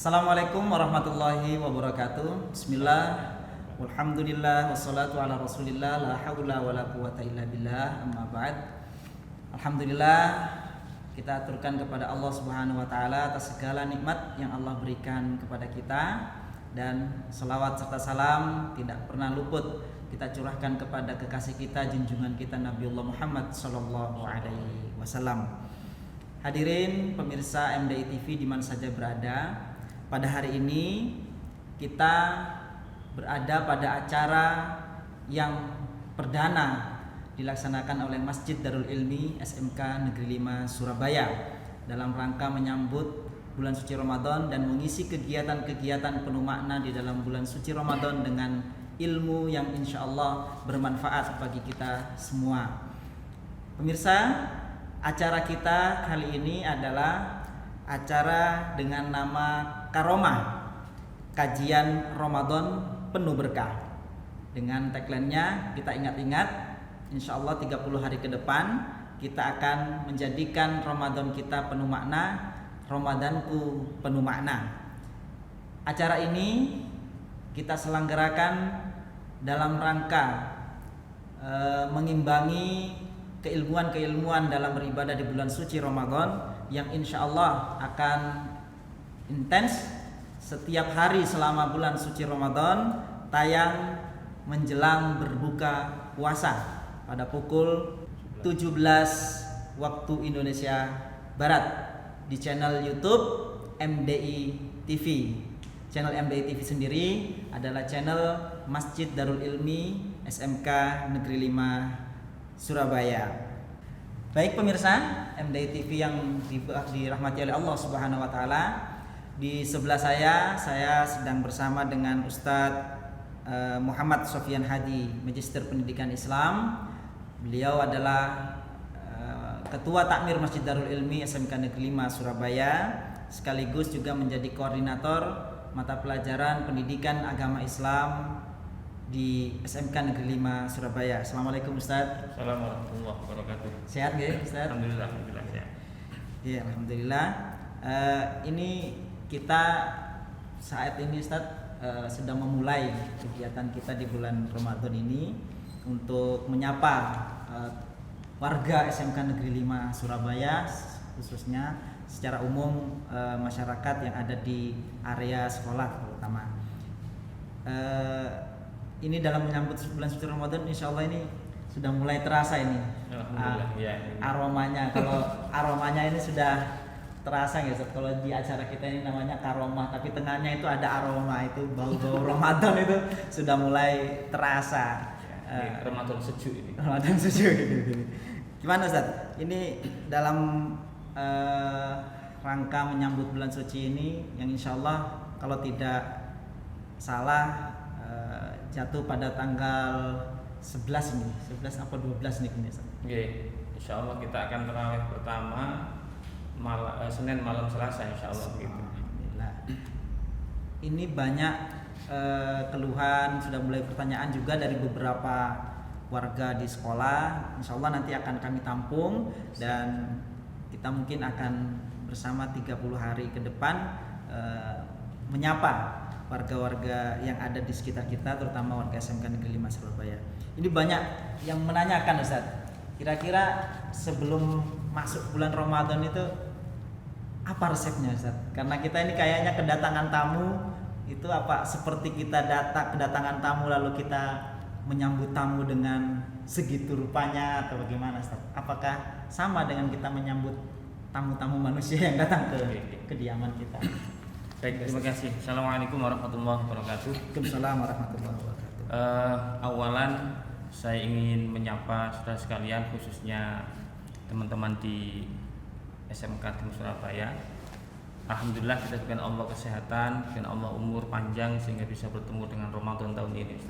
Assalamualaikum warahmatullahi wabarakatuh. Bismillah, walhamdulillah, wassalatu ala rasulillah, la hawla wa la quwata illa billah, amma ba'd. Alhamdulillah, kita aturkan kepada Allah Subhanahu wa taala atas segala nikmat yang Allah berikan kepada kita, dan selawat serta salam tidak pernah luput kita curahkan kepada kekasih kita, junjungan kita Nabiullah Muhammad sallallahu alaihi wasallam. Hadirin pemirsa MDI TV di mana saja berada, pada hari ini kita berada pada acara yang perdana dilaksanakan oleh Masjid Darul Ilmi SMK Negeri 5 Surabaya dalam rangka menyambut bulan suci Ramadan dan mengisi kegiatan-kegiatan penuh makna di dalam bulan suci Ramadan dengan ilmu yang insya Allah bermanfaat bagi kita semua. Pemirsa, acara kita kali ini adalah acara dengan nama Karomah, kajian Ramadan penuh berkah. Dengan tagline-nya kita ingat-ingat, insya Allah 30 hari ke depan kita akan menjadikan Ramadan kita penuh makna, Ramadanku penuh makna. Acara ini kita selenggarakan dalam rangka mengimbangi keilmuan-keilmuan dalam beribadah di bulan suci Ramadan yang insya Allah akan intens setiap hari selama bulan suci Ramadan, tayang menjelang berbuka puasa pada pukul 17 waktu Indonesia Barat di channel YouTube MDI TV. Channel MDI TV sendiri adalah channel Masjid Darul Ilmi SMK Negeri 5 Surabaya. Baik pemirsa MDI TV yang dirahmati oleh Allah Subhanahu wa taala, di sebelah saya sedang bersama dengan Ustadz Muhammad Sofyan Hadi, Magister Pendidikan Islam. Beliau adalah Ketua Takmir Masjid Darul Ilmi SMK Negeri 5 Surabaya, sekaligus juga menjadi koordinator mata pelajaran pendidikan agama Islam di SMK Negeri 5 Surabaya. Assalamualaikum Ustaz. Assalamualaikum warahmatullahi wabarakatuh. Sehat nggih Ustaz? Alhamdulillah sehat. Iya, alhamdulillah. Ini kita saat ini Ustaz sedang memulai kegiatan kita di bulan Ramadan ini untuk menyapa warga SMK Negeri 5 Surabaya, khususnya secara umum masyarakat yang ada di area sekolah terutama. Ini dalam menyambut bulan suci Ramadan, insya Allah ini sudah mulai terasa ini aromanya. Kalau aromanya ini sudah terasa ya, kalau di acara kita ini namanya karomah, tapi tengahnya itu ada aroma, itu bau-bau Ramadan itu sudah mulai terasa. Ramadan sejuk ini. Ramadan sejuk gitu. Gimana Ustaz? Ini dalam rangka menyambut bulan suci ini yang insya Allah kalau tidak salah jatuh pada tanggal 11 nih, 11 apa 12 nih ini. Oke, insya Allah kita akan tarawih pertama Senin malam Selasa insya Allah begitu. Alhamdulillah. Ini banyak keluhan, sudah mulai pertanyaan juga dari beberapa warga di sekolah. Insya Allah nanti akan kami tampung dan kita mungkin akan bersama 30 hari ke depan menyapa warga-warga yang ada di sekitar kita, terutama warga SMK Negeri 5 Surabaya. Ini banyak yang menanyakan Ustaz, kira-kira sebelum masuk bulan Ramadan itu apa resepnya Ustaz? Karena kita ini kayaknya kedatangan tamu itu apa seperti kita kedatangan tamu lalu kita menyambut tamu dengan segitu rupanya atau bagaimana Ustaz? Apakah sama dengan kita menyambut tamu-tamu manusia yang datang ke kediaman kita? Baik, terima kasih. Assalamualaikum warahmatullahi wabarakatuh. Waalaikumsalam warahmatullahi wabarakatuh. Awalan saya ingin menyapa saudara sekalian, khususnya teman-teman di SMK Negeri Surabaya. Alhamdulillah kita diberikan Allah kesehatan, diberikan Allah umur panjang sehingga bisa bertemu dengan Ramadan tahun ini.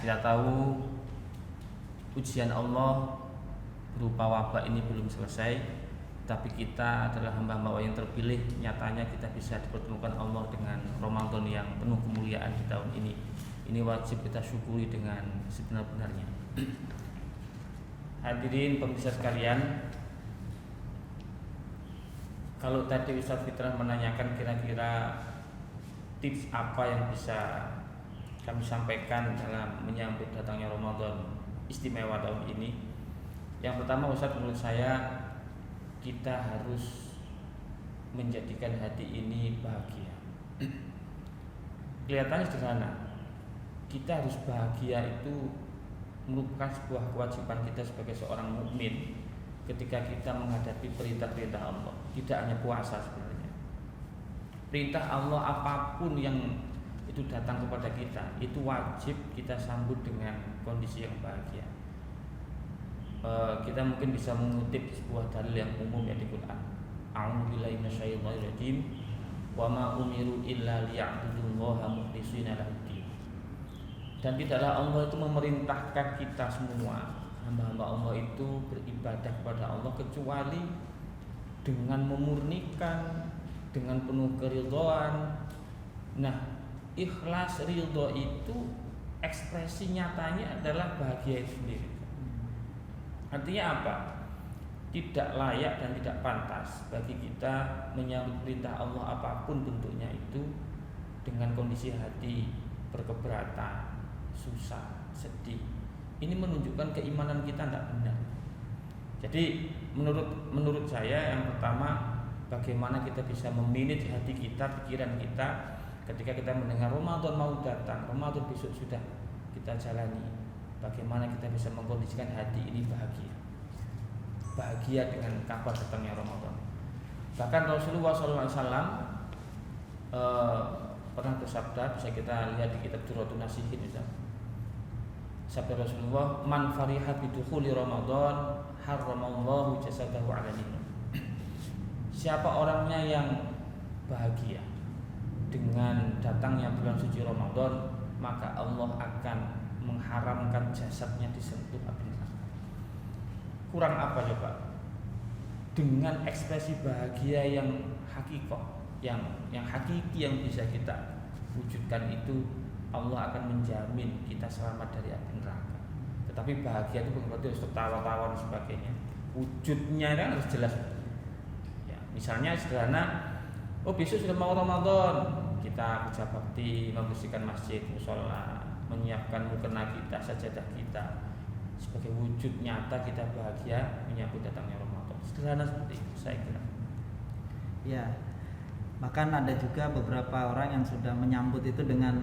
Kita tahu ujian Allah berupa wabah ini belum selesai, tapi kita adalah hamba-hamba Allah yang terpilih. Nyatanya kita bisa dipertemukan Allah dengan Ramadan yang penuh kemuliaan di tahun ini. Ini wajib kita syukuri dengan sebenar-benarnya. Hadirin pemirsa sekalian, Kalau tadi Ustaz Fitrah menanyakan kira-kira tips apa yang bisa kami sampaikan dalam menyambut datangnya Ramadan istimewa tahun ini. Yang pertama Ustaz, menurut saya kita harus menjadikan hati ini bahagia. Kelihatannya sederhana. Kita harus bahagia itu merupakan sebuah kewajiban kita sebagai seorang mukmin ketika kita menghadapi perintah-perintah Allah. Tidak hanya puasa sebenarnya. Perintah Allah apapun yang itu datang kepada kita, itu wajib kita sambut dengan kondisi yang bahagia. Kita mungkin bisa mengutip sebuah dalil yang umum ya di Quran. A'udzubillahi minasyaitonir rajim. Wa ma umiru illa liya'budullaha mukhlishina lahuddin. Dan tidaklah Allah itu memerintahkan kita semua, hamba-hamba Allah itu beribadah kepada Allah kecuali dengan memurnikan, dengan penuh keridhaan. Nah, ikhlas ridho itu ekspresi nyatanya adalah bahagia itu sendiri. Artinya apa? Tidak layak dan tidak pantas bagi kita menyambut perintah Allah apapun bentuknya itu dengan kondisi hati berkeberatan, susah, sedih. Ini menunjukkan keimanan kita tidak benar. Jadi menurut saya yang pertama, bagaimana kita bisa memanage hati kita, pikiran kita ketika kita mendengar Ramadan mau datang, Ramadan besok sudah kita jalani. Bagaimana kita bisa mengkondisikan hati ini bahagia dengan kabar datangnya Ramadan. Bahkan Rasulullah SAW pernah bersabda, bisa kita lihat di kitab Durratun Nasihin. Sabda Rasulullah, man fariha bidukhuli Ramadan harramallahu jasadahu 'ala nar. Siapa orangnya yang bahagia dengan datangnya bulan suci Ramadan, maka Allah akan mengharamkan jasadnya disentuh api neraka. Kurang apa coba? Dengan ekspresi bahagia yang hakikoh, yang hakiki yang bisa kita wujudkan itu, Allah akan menjamin kita selamat dari api neraka. Tetapi bahagia itu bukan berarti harus tertawa-tawa dan sebagainya. Wujudnya kan harus jelas. Ya, misalnya sederhana, besok sudah mau Ramadan, kita kerja bakti, membersihkan masjid, musola, menyiapkan mukena kita, sajadah kita, sebagai wujud nyata kita bahagia menyambut datangnya Ramadan. Sederhana seperti itu saya kira. Ya, bahkan ada juga beberapa orang yang sudah menyambut itu dengan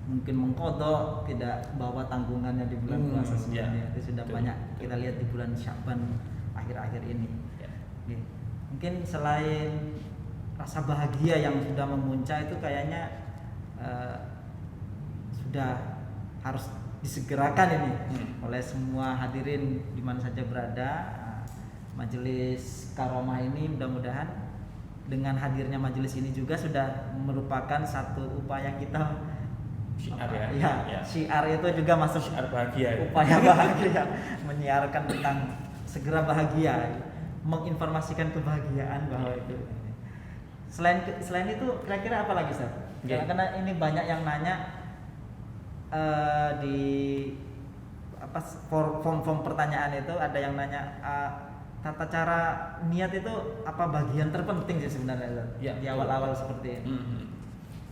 mungkin mengkodok, tidak bawa tanggungannya di bulan puasa sebelumnya. Ya, itu sudah banyak kita lihat di bulan Sya'ban akhir-akhir ini. Ya. Oke. Mungkin selain rasa bahagia yang sudah memuncak itu kayaknya sudah harus disegerakan ini oleh semua hadirin di mana saja berada. Majelis Karomah ini mudah-mudahan dengan hadirnya majelis ini juga sudah merupakan satu upaya kita Syiar syiar itu juga masuk syiar bahagia. Upaya bahagia menyiarkan tentang segera bahagia, menginformasikan kebahagiaan bahwa itu. Selain itu kira-kira apa lagi, Ustaz? Karena ini banyak yang nanya di form pertanyaan itu, ada yang nanya tata cara niat itu apa bagian terpenting sih sebenarnya di awal-awal seperti ini.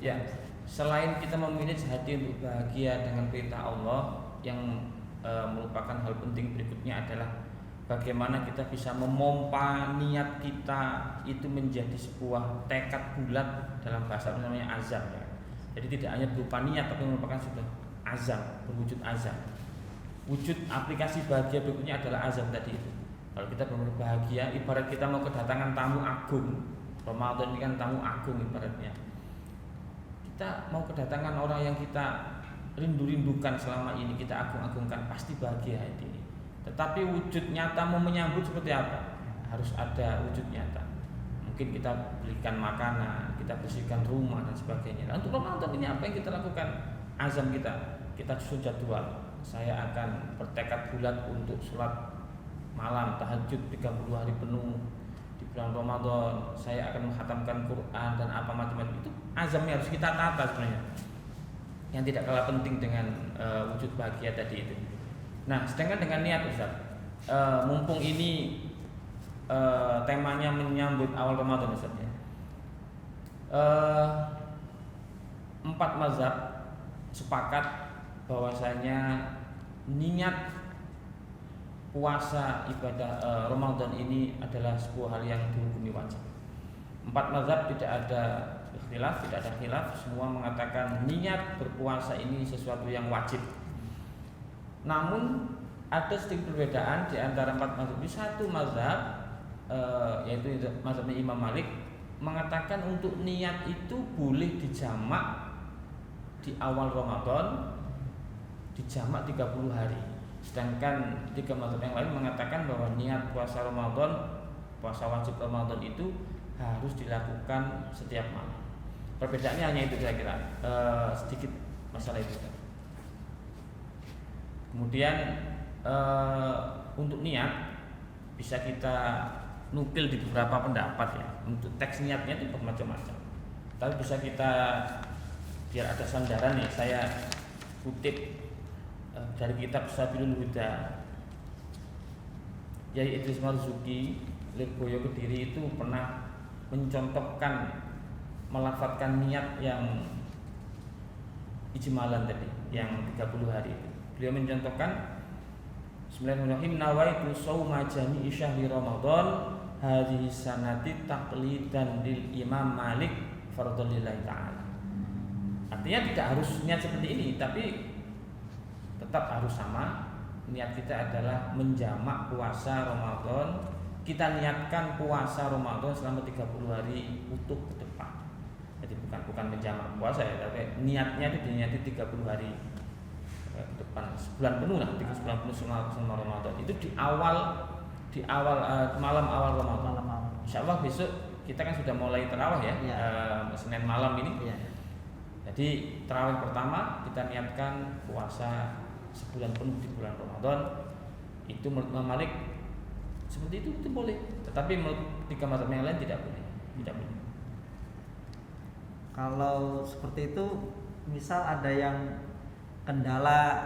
Ya, selain kita memanage hati untuk bahagia dengan perintah Allah, yang merupakan hal penting berikutnya adalah bagaimana kita bisa memompa niat kita itu menjadi sebuah tekad bulat, dalam bahasa namanya azam ya. Jadi tidak hanya berupa niat tapi merupakan sudah azam, berwujud azam. Wujud aplikasi bahagia berikutnya adalah azam tadi itu. Kalau kita benar-benar bahagia, ibarat kita mau kedatangan tamu agung. Ramadan ini kan tamu agung ibaratnya. Kita mau kedatangan orang yang kita rindu-rindukan selama ini, kita agung-agungkan, pasti bahagia hati ini. Tetapi wujud nyata mau menyambut seperti apa? Harus ada wujud nyata. Mungkin kita belikan makanan, kita bersihkan rumah dan sebagainya. Nah, untuk Ramadan ini apa yang kita lakukan? Azam kita susun jadwal. Saya akan bertekad bulat untuk sholat malam tahajud 30 hari penuh di bulan Ramadan. Saya akan menghatamkan Quran dan apa macam-macam. Itu azamnya harus kita tata sebenarnya. Yang tidak kalah penting dengan wujud bahagia tadi itu. Nah, sedangkan dengan niat Ustaz, mumpung ini temanya menyambut awal Ramadan Ustaz ya. 4 mazhab sepakat bahwasanya niat puasa ibadah Ramadan ini adalah sebuah hal yang dihukumi wajib. 4 mazhab tidak ada ikhtilaf, tidak ada khilaf, semua mengatakan niat berpuasa ini sesuatu yang wajib. Namun ada sedikit perbedaan di antara 4 mazhab. Di satu mazhab yaitu mazhabnya Imam Malik mengatakan untuk niat itu boleh dijamak di awal Ramadan, dijamak 30 hari. Sedangkan 3 mazhab yang lain mengatakan bahwa niat puasa Ramadan, puasa wajib Ramadan itu harus dilakukan setiap malam. Perbedaannya hanya itu kira-kira, sedikit masalah itu. Kemudian untuk niat bisa kita nukil di beberapa pendapat ya. Untuk teks niatnya itu bermacam-macam. Tapi bisa kita, biar ada sandaran nih, saya kutip dari kitab Sabilul Huda. Yai Idris Marzuki Lirboyo Kediri itu pernah mencontohkan melafadzkan niat yang ijmalan tadi, yang 30 hari itu. Beliau mencontohkan Bismillahirrahmanirrahim, nawaitu shauma jami'i syahri Ramadan hadhihi sanati taqlidan lil Imam Malik fardhu lillahi ta'ala. Artinya tidak harus niat seperti ini, tapi tetap harus sama. Niat kita adalah menjamak puasa Ramadan. Kita niatkan puasa Ramadan selama 30 hari utuh ke depan. Jadi bukan menjamak puasa ya, tapi niatnya itu diniati 30 hari ke depan, sebulan penuh lah, 3 bulan penuh selama Ramadan. Itu di awal malam awal Ramadan. Insyaallah besok kita kan sudah mulai tarawih ya, Senin malam ini. Ya. Jadi tarawih pertama kita niatkan puasa sebulan penuh di bulan Ramadan. Itu menurut Imam Malik seperti itu boleh. Tetapi menurut 3 mazhab yang lain tidak boleh. Kalau seperti itu, misal ada yang kendala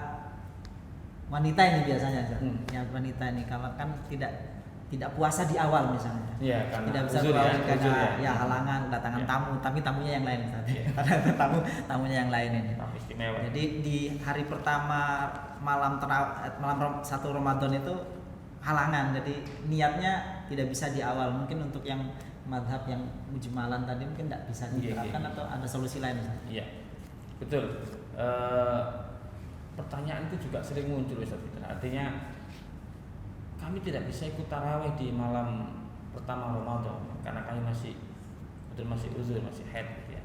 wanita ini biasanya, ya wanita ini kalau kan tidak puasa di awal misalnya, tidak bisa puasa karena ya halangan kedatangan tamu, tapi tamunya yang lain, tamunya yang lain ini. Jadi di hari pertama malam 1 Ramadan itu halangan, jadi niatnya tidak bisa di awal. Mungkin untuk yang madhab yang mujmalan tadi mungkin tidak bisa diterapkan atau ada solusi lain. Iya, betul. Pertanyaan itu juga sering muncul Ustaz. Artinya kami tidak bisa ikut tarawih di malam pertama Ramadan karena kami masih uzur, masih haid gitu ya.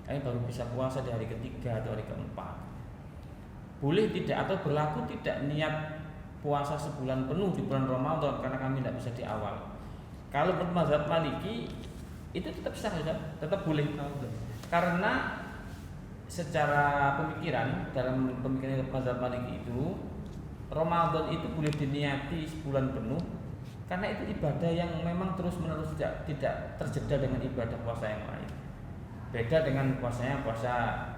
Kami baru bisa puasa di hari ketiga atau hari keempat. Boleh tidak atau berlaku tidak niat puasa sebulan penuh di bulan Ramadan karena kami tidak bisa di awal. Kalau menurut mazhab Maliki itu tetap sah, tetap boleh. Karena secara pemikiran, dalam pemikiran mazhab Maliki itu Ramadan itu boleh diniati sebulan penuh karena itu ibadah yang memang terus-menerus tidak terjeda dengan ibadah puasa yang lain. Beda dengan puasa qadha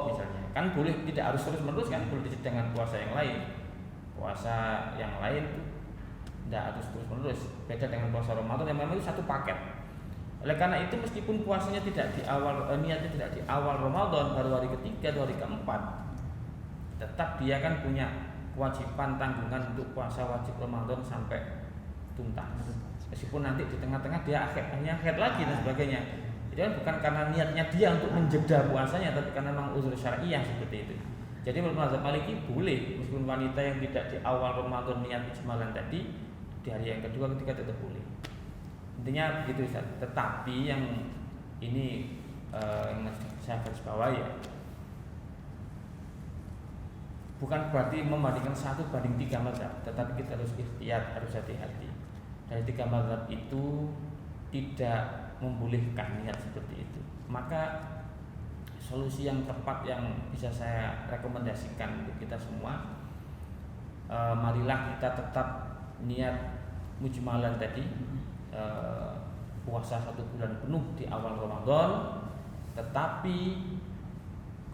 misalnya. Kan boleh, tidak harus terus-menerus kan, boleh terjeda dengan puasa yang lain. Puasa yang lain itu tidak harus terus-menerus. Beda dengan puasa Ramadan yang memang itu satu paket. Oleh karena itu meskipun puasanya tidak di awal, niatnya tidak di awal Ramadan, baru hari ketiga atau hari keempat, tetap dia kan punya kewajiban tanggungan untuk puasa wajib Ramadan sampai tuntas. Meskipun nanti di tengah-tengah dia akhir lagi dan sebagainya. Itu kan bukan karena niatnya dia untuk menjeda puasanya, tapi karena memang uzur syar'iyyah seperti itu. Jadi menurut mazhab Maliki boleh, meskipun wanita yang tidak di awal Ramadan niat ijmalan tadi, di hari yang kedua ketiga tetap boleh. Intinya begitu Ustaz. Tetapi yang ini yang saya garis bawahi ya, bukan berarti membandingkan 1 banding 3 mazhab, tetapi kita harus ikhtiyat, harus hati-hati. Dari 3 mazhab itu tidak membolehkan niat seperti itu. Maka solusi yang tepat yang bisa saya rekomendasikan untuk kita semua, marilah kita tetap niat mujmalan tadi, puasa 1 bulan penuh di awal Ramadan, tetapi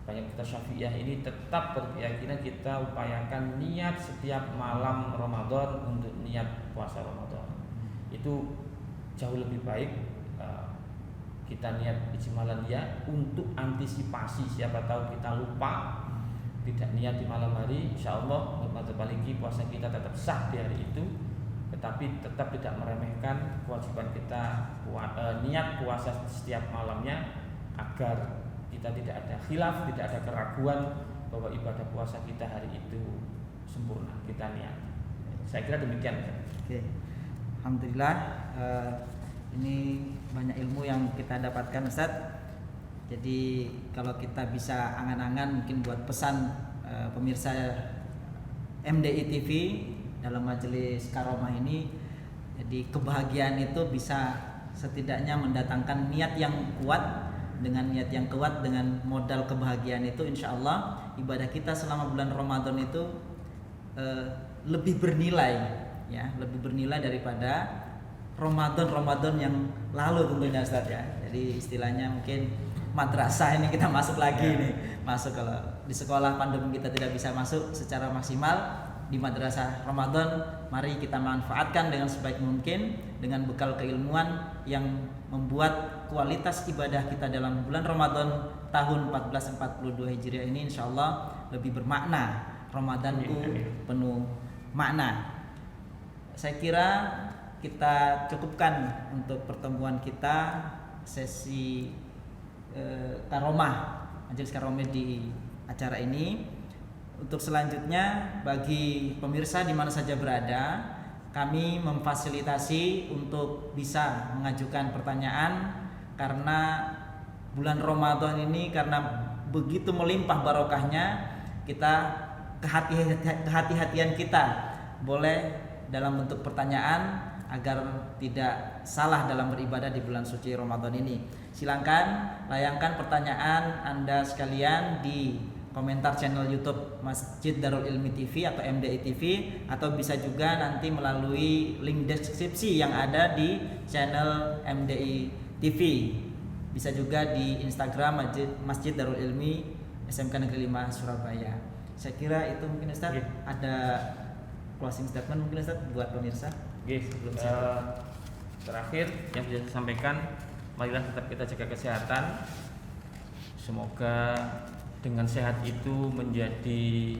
banyak kita Syafi'iyah ini tetap berkeyakinan kita upayakan niat setiap malam Ramadan untuk niat puasa Ramadan. Itu jauh lebih baik kita niat ijmalan ya untuk antisipasi siapa tahu kita lupa tidak niat di malam hari, insya Allah Maliki puasa kita tetap sah di hari itu, tetapi tetap tidak meremehkan kewajiban kita niat puasa setiap malamnya agar kita tidak ada khilaf, tidak ada keraguan bahwa ibadah puasa kita hari itu sempurna, kita niat. Saya kira demikian. Oke. Alhamdulillah ini banyak ilmu yang kita dapatkan Ustaz. Jadi kalau kita bisa angan-angan mungkin buat pesan pemirsa MDI TV dalam majelis Karomah ini, jadi kebahagiaan itu bisa setidaknya mendatangkan niat yang kuat. Dengan niat yang kuat, dengan modal kebahagiaan itu, insya Allah ibadah kita selama bulan Ramadan itu lebih bernilai, ya, lebih bernilai daripada Ramadan yang lalu tentunya Ustaz ya. Jadi istilahnya mungkin madrasah ini kita masuk lagi nih, masuk kalau di sekolah pandemi kita tidak bisa masuk secara maksimal, di madrasah Ramadan mari kita manfaatkan dengan sebaik mungkin dengan bekal keilmuan yang membuat kualitas ibadah kita dalam bulan Ramadan tahun 1442 Hijriah ini insyaallah lebih bermakna. Ramadanku penuh makna. Saya kira kita cukupkan untuk pertemuan kita sesi karomah, majelis karomah di acara ini. Untuk selanjutnya bagi pemirsa di mana saja berada, kami memfasilitasi untuk bisa mengajukan pertanyaan karena bulan Ramadan ini karena begitu melimpah barokahnya, kita kehati-hatian kita boleh dalam bentuk pertanyaan agar tidak salah dalam beribadah di bulan suci Ramadan ini. Silakan layangkan pertanyaan Anda sekalian di komentar channel YouTube Masjid Darul Ilmi TV atau MDI TV, atau bisa juga nanti melalui link deskripsi yang ada di channel MDI TV. Bisa juga di Instagram Masjid Darul Ilmi SMK Negeri 5 Surabaya. Saya kira itu mungkin Ustaz. Ada closing statement mungkin Ustaz buat pemirsa. Sebelum terakhir yang bisa saya sampaikan, marilah tetap kita jaga kesehatan. Semoga dengan sehat itu menjadi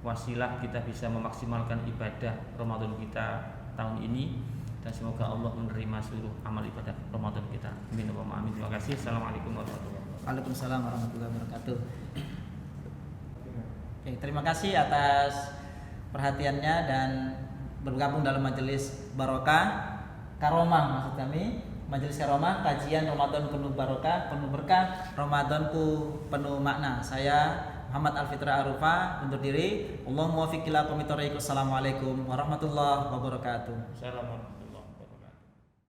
wasilah kita bisa memaksimalkan ibadah Ramadan kita tahun ini, dan semoga Allah menerima seluruh amal ibadah Ramadan kita. Amin. Terima kasih. Assalamualaikum warahmatullahi wabarakatuh. Waalaikumsalam warahmatullahi wabarakatuh. Oke, terima kasih atas perhatiannya dan bergabung dalam majelis barokah karomah, maksud kami majelis karomah, kajian Ramadan penuh barokah, penuh berkah, Ramadanku penuh makna. Saya Muhammad Alfitra Arufa undur diri. Allahumma waffiq ila aqwamit thoriq. Assalamualaikum warahmatullahi wabarakatuh. Assalamualaikum.